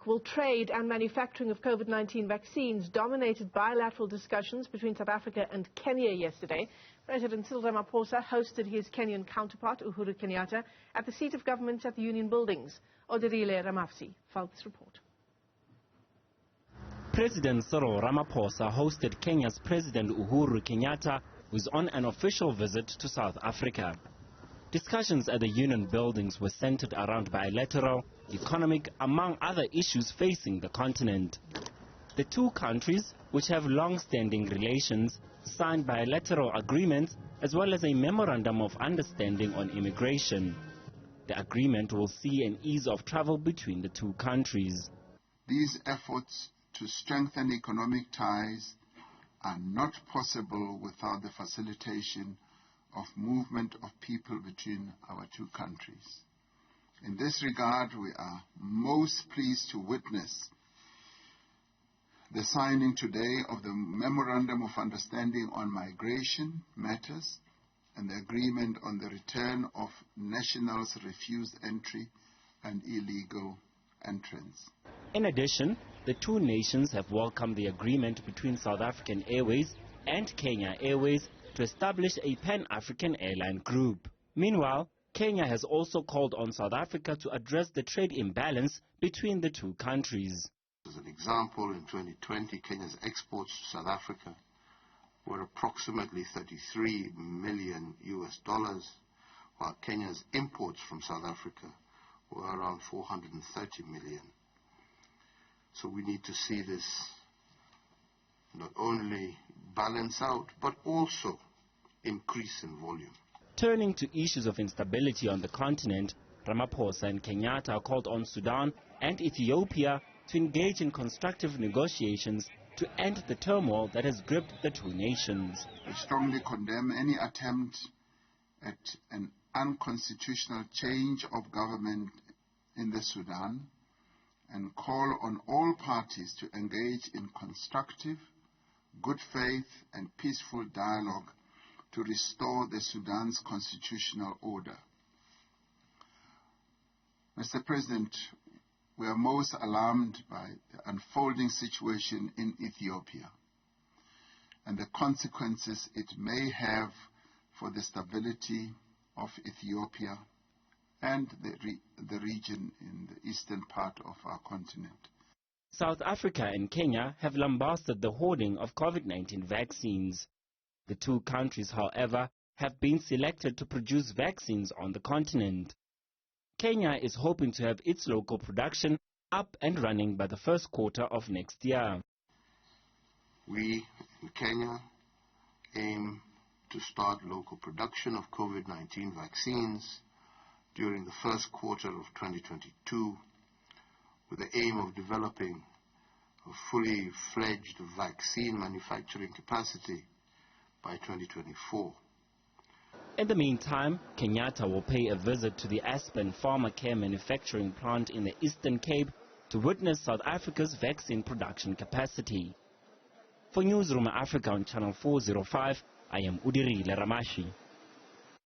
Will trade and manufacturing of COVID-19 vaccines dominated bilateral discussions between South Africa and Kenya yesterday. President Cyril Ramaphosa hosted his Kenyan counterpart, Uhuru Kenyatta, at the seat of government at the Union Buildings. Odirile Ramafsi filed this report. President Cyril Ramaphosa hosted Kenya's President Uhuru Kenyatta, who is on an official visit to South Africa. Discussions at the Union Buildings were centered around bilateral, economic, among other issues facing the continent. The two countries, which have long-standing relations, signed bilateral agreements as well as a memorandum of understanding on immigration. The agreement will see an ease of travel between the two countries. These efforts to strengthen economic ties are not possible without the facilitation of movement of people between our two countries. In this regard, we are most pleased to witness the signing today of the Memorandum of Understanding on Migration Matters and the agreement on the return of nationals refused entry and illegal entrance. In addition, the two nations have welcomed the agreement between South African Airways and Kenya Airways to establish a Pan-African airline group. Meanwhile, Kenya has also called on South Africa to address the trade imbalance between the two countries. As an example, in 2020, Kenya's exports to South Africa were approximately $33 million, while Kenya's imports from South Africa were around $430 million. So we need to see this not only balance out, but also increase in volume. Turning to issues of instability on the continent, Ramaphosa and Kenyatta called on Sudan and Ethiopia to engage in constructive negotiations to end the turmoil that has gripped the two nations. I strongly condemn any attempt at an unconstitutional change of government in the Sudan and call on all parties to engage in constructive, good faith and peaceful dialogue to restore the Sudan's constitutional order. Mr. President, we are most alarmed by the unfolding situation in Ethiopia and the consequences it may have for the stability of Ethiopia and the region in the eastern part of our continent. South Africa and Kenya have lambasted the hoarding of COVID-19 vaccines. The two countries, however, have been selected to produce vaccines on the continent. Kenya is hoping to have its local production up and running by the first quarter of next year. We in Kenya aim to start local production of COVID-19 vaccines during the first quarter of 2022 with the aim of developing a fully fledged vaccine manufacturing capacity by 2024. In the meantime, Kenyatta will pay a visit to the Aspen Pharmacare manufacturing plant in the Eastern Cape to witness South Africa's vaccine production capacity. For Newzroom Afrika on Channel 405, I am Odirile Ramafsi.